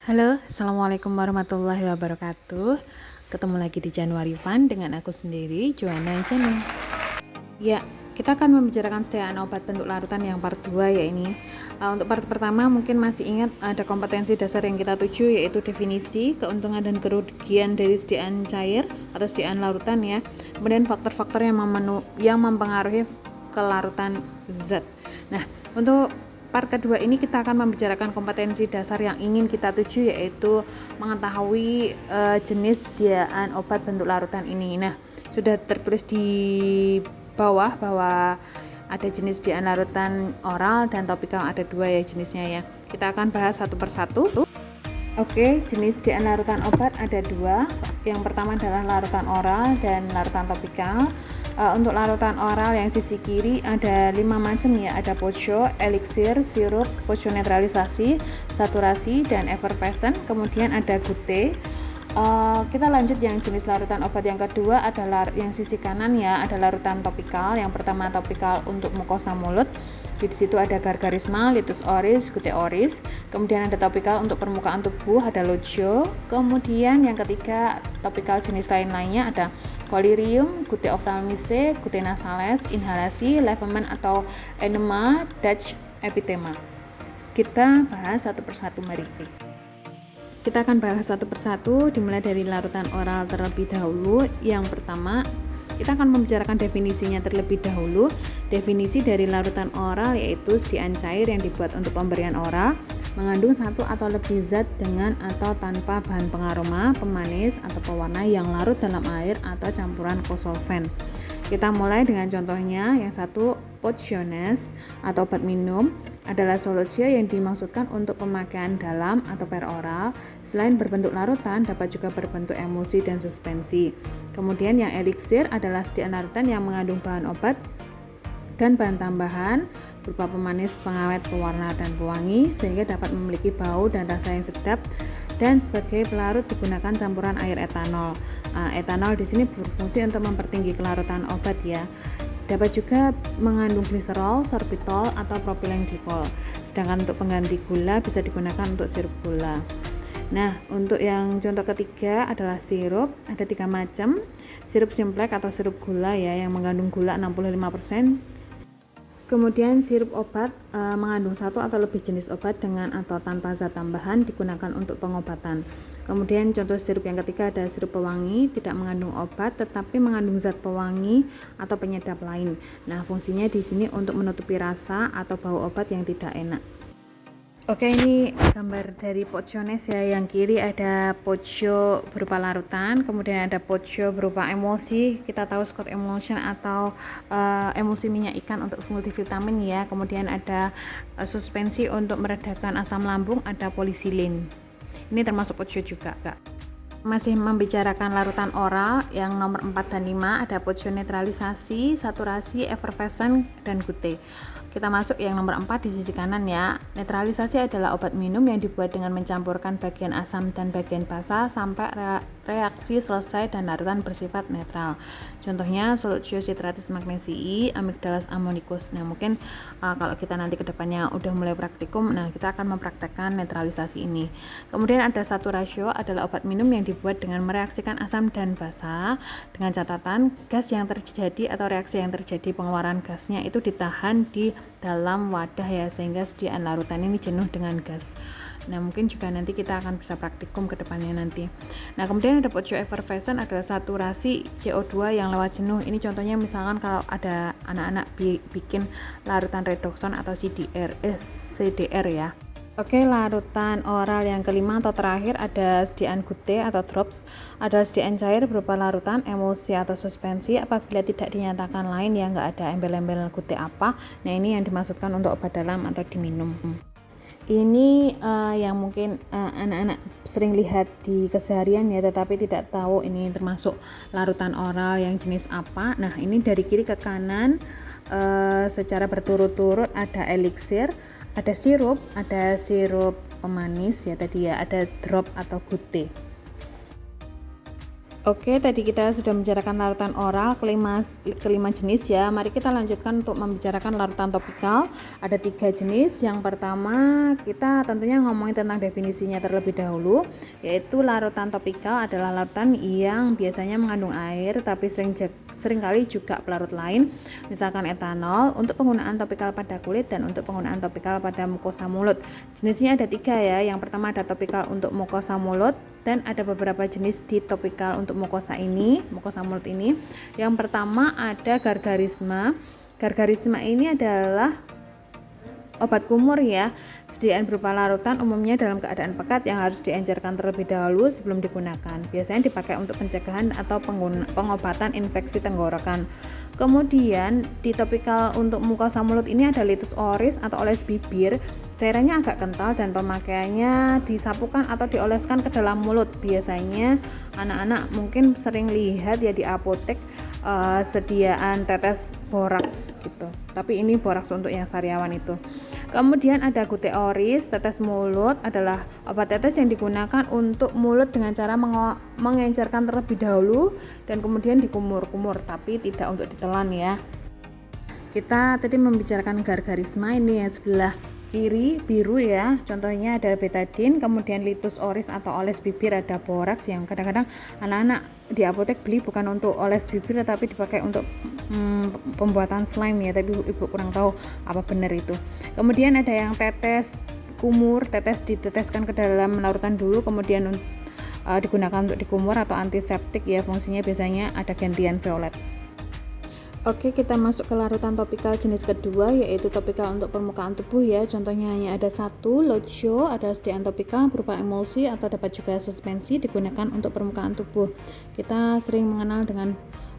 Halo, Assalamualaikum warahmatullahi wabarakatuh. Ketemu lagi di Januari Fun dengan aku sendiri, Joanna Janu. Ya, kita akan membicarakan sediaan obat bentuk larutan yang part 2 ya ini. Untuk part pertama mungkin masih ingat ada kompetensi dasar yang kita tuju, yaitu definisi, keuntungan dan kerugian dari sediaan cair atau sediaan larutan ya. Kemudian faktor-faktor yang mempengaruhi kelarutan zat. Nah, untuk part kedua ini kita akan membicarakan kompetensi dasar yang ingin kita tuju, yaitu mengetahui jenis sediaan obat bentuk larutan ini. Nah, sudah tertulis di bawah bahwa ada jenis sediaan larutan oral dan topikal, ada dua ya jenisnya ya. Kita akan bahas satu persatu. Oke, jenis sediaan larutan obat ada dua. Yang pertama adalah larutan oral dan larutan topikal. Untuk larutan oral yang sisi kiri ada 5 macam ya, ada pocho, elixir, sirup, pocho netralisasi, saturasi, dan effervescent. Kemudian ada gute. Kita lanjut yang jenis larutan obat yang kedua adalah yang sisi kanan ya, ada larutan topikal. Yang pertama topikal untuk mukosa mulut. Di situ ada gargarisma, litus oris, gute oris. Kemudian ada topikal untuk permukaan tubuh, ada lojo. Kemudian yang ketiga topikal jenis lain-lainnya ada collyrium, gute ophthalmice, gute nasales, inhalasi, leveman atau enema, Dutch epithema. Kita bahas satu persatu, mari. Kita akan bahas satu persatu, dimulai dari larutan oral terlebih dahulu. Yang pertama, kita akan membicarakan definisinya terlebih dahulu. Definisi dari larutan oral yaitu sediaan cair yang dibuat untuk pemberian oral, mengandung satu atau lebih zat dengan atau tanpa bahan pengaroma, pemanis, atau pewarna yang larut dalam air atau campuran kosolven. Kita mulai dengan contohnya. Yang satu, potiones atau obat minum adalah solusi yang dimaksudkan untuk pemakaian dalam atau peroral. Selain berbentuk larutan, dapat juga berbentuk emulsi dan suspensi. Kemudian yang elixir adalah sediaan larutan yang mengandung bahan obat dan bahan tambahan berupa pemanis, pengawet, pewarna, dan pewangi sehingga dapat memiliki bau dan rasa yang sedap, dan sebagai pelarut digunakan campuran air etanol. Etanol di sini berfungsi untuk mempertinggi kelarutan obat ya. Dapat juga mengandung gliserol, sorbitol, atau propylenglikol. Sedangkan untuk pengganti gula bisa digunakan untuk sirup gula. Nah, untuk yang contoh ketiga adalah sirup. Ada 3 macam. Sirup simplek atau sirup gula ya, yang mengandung gula 65%. Kemudian sirup obat mengandung satu atau lebih jenis obat dengan atau tanpa zat tambahan, digunakan untuk pengobatan. Kemudian contoh sirup yang ketiga ada sirup pewangi, tidak mengandung obat tetapi mengandung zat pewangi atau penyedap lain. Nah, fungsinya di sini untuk menutupi rasa atau bau obat yang tidak enak. Oke, ini gambar dari potiones ya. Yang kiri ada pocho berupa larutan, kemudian ada pocho berupa emulsi. Kita tahu Scott emulsion atau emulsi minyak ikan untuk multivitamin ya. Kemudian ada suspensi untuk meredakan asam lambung, ada polisilin. Ini termasuk pocho juga, Kak. Masih membicarakan larutan oral yang nomor 4 dan 5 ada pocho netralisasi, saturasi, effervescent, dan gute. Kita masuk yang nomor 4 di sisi kanan ya. Netralisasi adalah obat minum yang dibuat dengan mencampurkan bagian asam dan bagian basa sampai reaksi selesai dan larutan bersifat netral. Contohnya solutio citratis magnesii, amygdalas ammonicus. Nah, mungkin kalau kita nanti kedepannya udah mulai praktikum, nah kita akan mempraktekkan netralisasi ini. Kemudian ada saturatio adalah obat minum yang dibuat dengan mereaksikan asam dan basa, dengan catatan gas yang terjadi atau reaksi yang terjadi pengeluaran gasnya itu ditahan di dalam wadah ya, sehingga sediaan larutan ini jenuh dengan gas. Nah, mungkin juga nanti kita akan bisa praktikum ke depannya nanti. Nah, kemudian ada pocho effervescent adalah saturasi CO2 yang lewat jenuh. Ini contohnya misalkan kalau ada anak-anak bikin larutan redoxon atau CDR ya. Oke, larutan oral yang kelima atau terakhir ada sediaan gute atau drops. Ada sediaan cair berupa larutan, emulsi atau suspensi apabila tidak dinyatakan lain ya, nggak ada embel-embel gute apa. Nah, ini yang dimaksudkan untuk obat dalam atau diminum. Ini yang mungkin anak-anak sering lihat di keseharian ya, tetapi tidak tahu ini termasuk larutan oral yang jenis apa. Nah, ini dari kiri ke kanan secara berturut-turut ada elixir, ada sirup pemanis ya tadi ya, ada drop atau gute. Oke, tadi kita sudah membicarakan larutan oral kelima jenis ya. Mari kita lanjutkan untuk membicarakan larutan topikal. Ada 3 jenis. Yang pertama kita tentunya ngomongin tentang definisinya terlebih dahulu, yaitu larutan topikal adalah larutan yang biasanya mengandung air tapi seringkali juga pelarut lain, misalkan etanol, untuk penggunaan topikal pada kulit dan untuk penggunaan topikal pada mukosa mulut. Jenisnya ada 3 ya. Yang pertama ada topikal untuk mukosa mulut, dan ada beberapa jenis di topikal untuk mukosa mulut ini. Yang pertama ada Gargarisma. Gargarisma ini adalah obat kumur ya. Sediaan berupa larutan umumnya dalam keadaan pekat yang harus diencerkan terlebih dahulu sebelum digunakan. Biasanya dipakai untuk pencegahan atau pengobatan infeksi tenggorokan. Kemudian di topikal untuk mukosa mulut ini ada litus oris atau oles bibir. Cairannya agak kental dan pemakaiannya disapukan atau dioleskan ke dalam mulut. Biasanya anak-anak mungkin sering lihat ya di apotek sediaan tetes boraks gitu. Tapi ini boraks untuk yang sariawan itu. Kemudian ada guteoris, tetes mulut adalah obat tetes yang digunakan untuk mulut dengan cara mengencerkan terlebih dahulu dan kemudian dikumur-kumur, tapi tidak untuk ditelan ya. Kita tadi membicarakan Gargarisma, ini yang sebelah kiri biru ya, contohnya ada betadine, kemudian litus oris atau oles bibir ada boraks yang kadang-kadang anak-anak di apotek beli bukan untuk oles bibir tapi dipakai untuk pembuatan slime ya, tapi ibu kurang tahu apa benar itu. Kemudian ada yang tetes kumur, diteteskan ke dalam larutan dulu kemudian digunakan untuk dikumur atau antiseptik ya, fungsinya biasanya ada gentian violet. Oke, kita masuk ke larutan topikal jenis kedua, yaitu topikal untuk permukaan tubuh ya. Contohnya hanya ada 1, Lojo adalah sediaan topikal berupa emulsi atau dapat juga suspensi, digunakan untuk permukaan tubuh. Kita sering mengenal dengan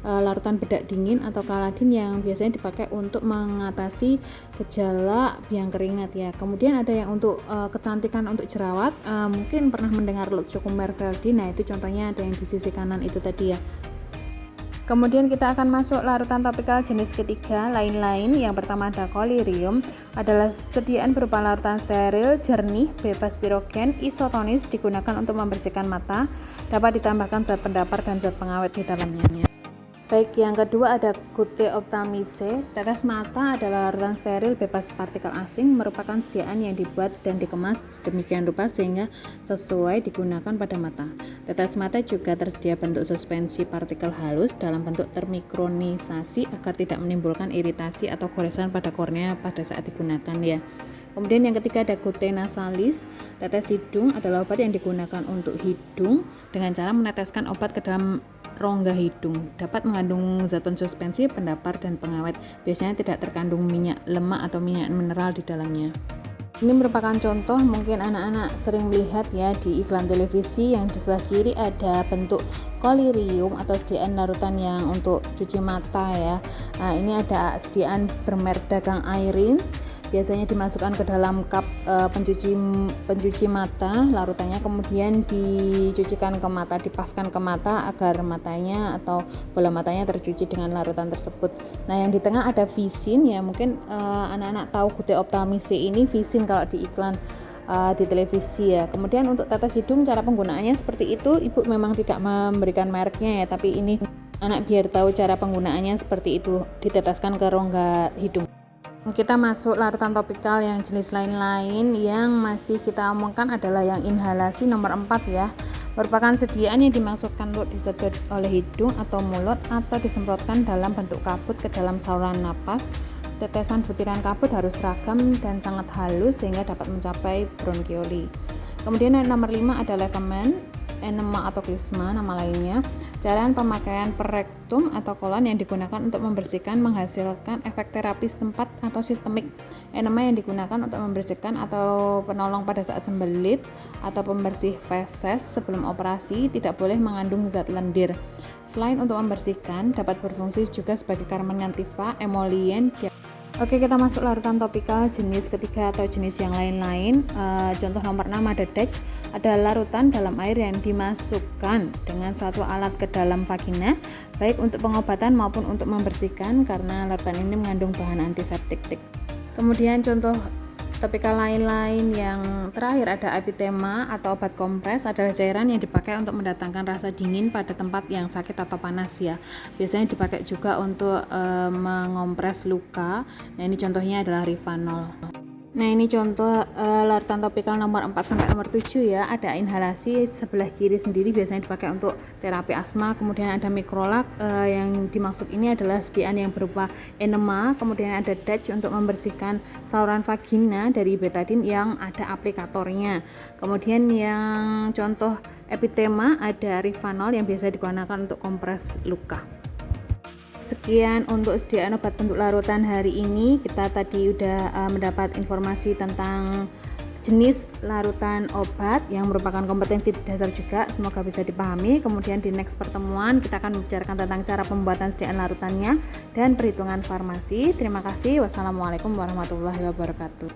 larutan bedak dingin atau Kaladin yang biasanya dipakai untuk mengatasi gejala biang keringat ya. Kemudian ada yang untuk kecantikan untuk jerawat, mungkin pernah mendengar Lojo Merveldi. Nah, itu contohnya ada yang di sisi kanan itu tadi ya. Kemudian kita akan masuk larutan topikal jenis ketiga, lain-lain. Yang pertama ada Collyrium, adalah sediaan berupa larutan steril, jernih, bebas pirogen, isotonis, digunakan untuk membersihkan mata, dapat ditambahkan zat pendapar dan zat pengawet di dalamnya. Baik, yang kedua ada Gute Ophthalmicae. Tetes mata adalah larutan steril bebas partikel asing, merupakan sediaan yang dibuat dan dikemas sedemikian rupa sehingga sesuai digunakan pada mata. Tetes mata juga tersedia bentuk suspensi partikel halus dalam bentuk termikronisasi agar tidak menimbulkan iritasi atau goresan pada kornea pada saat digunakan ya. Kemudian yang ketiga ada Gute Nasalis. Tetes hidung adalah obat yang digunakan untuk hidung dengan cara meneteskan obat ke dalam rongga hidung. Dapat mengandung zat pensuspensi, pendapar, dan pengawet. Biasanya tidak terkandung minyak lemak atau minyak mineral di dalamnya. Ini merupakan contoh, mungkin anak-anak sering melihat ya di iklan televisi. Yang di sebelah kiri ada bentuk Collyrium atau sediaan larutan yang untuk cuci mata ya. Nah, ini ada sediaan bermerek dagang Irins. Biasanya dimasukkan ke dalam cup pencuci mata larutannya, kemudian dicucikan ke mata, dipaskan ke mata agar matanya atau bola matanya tercuci dengan larutan tersebut. Nah, yang di tengah ada Vicin ya, mungkin anak-anak tahu Gute Ophthalmicae ini Vicin kalau di iklan di televisi ya. Kemudian untuk tetes hidung cara penggunaannya seperti itu, ibu memang tidak memberikan mereknya ya, tapi ini anak biar tahu cara penggunaannya seperti itu, diteteskan ke rongga hidung. Kita masuk larutan topikal yang jenis lain-lain. Yang masih kita omongkan adalah yang inhalasi nomor 4 ya. Merupakan sediaan yang dimaksudkan untuk disedot oleh hidung atau mulut atau disemprotkan dalam bentuk kabut ke dalam saluran napas. Tetesan butiran kabut harus ragam dan sangat halus sehingga dapat mencapai bronkioli. Kemudian yang nomor 5 ada Leveman, enema atau klisma nama lainnya. Cairan pemakaian per rektum atau kolon yang digunakan untuk membersihkan, menghasilkan efek terapi setempat atau sistemik. Enema yang digunakan untuk membersihkan atau penolong pada saat sembelit atau pembersih feses sebelum operasi, tidak boleh mengandung zat lendir. Selain untuk membersihkan, dapat berfungsi juga sebagai carminativa, emolien. Oke, kita masuk larutan topikal jenis ketiga atau jenis yang lain-lain. Contoh nomor 6 ada Dutch, ada larutan dalam air yang dimasukkan dengan suatu alat ke dalam vagina, baik untuk pengobatan maupun untuk membersihkan, karena larutan ini mengandung bahan antiseptik. Kemudian contoh topikal lain-lain yang terakhir ada Epitema atau obat kompres, adalah cairan yang dipakai untuk mendatangkan rasa dingin pada tempat yang sakit atau panas ya. Biasanya dipakai juga untuk mengompres luka. Nah, ini contohnya adalah Rivanol. Nah, ini contoh larutan topikal nomor 4 sampai nomor 7 ya. Ada inhalasi sebelah kiri sendiri biasanya dipakai untuk terapi asma. Kemudian ada mikrolak, yang dimaksud ini adalah sediaan yang berupa enema. Kemudian ada Dutch untuk membersihkan saluran vagina dari betadine yang ada aplikatornya. Kemudian yang contoh Epitema ada Rivanol yang biasa digunakan untuk kompres luka. Sekian untuk sediaan obat bentuk larutan hari ini. Kita tadi udah mendapat informasi tentang jenis larutan obat yang merupakan kompetensi dasar juga, semoga bisa dipahami. Kemudian di next pertemuan kita akan membicarakan tentang cara pembuatan sediaan larutannya dan perhitungan farmasi. Terima kasih. Wassalamualaikum warahmatullahi wabarakatuh.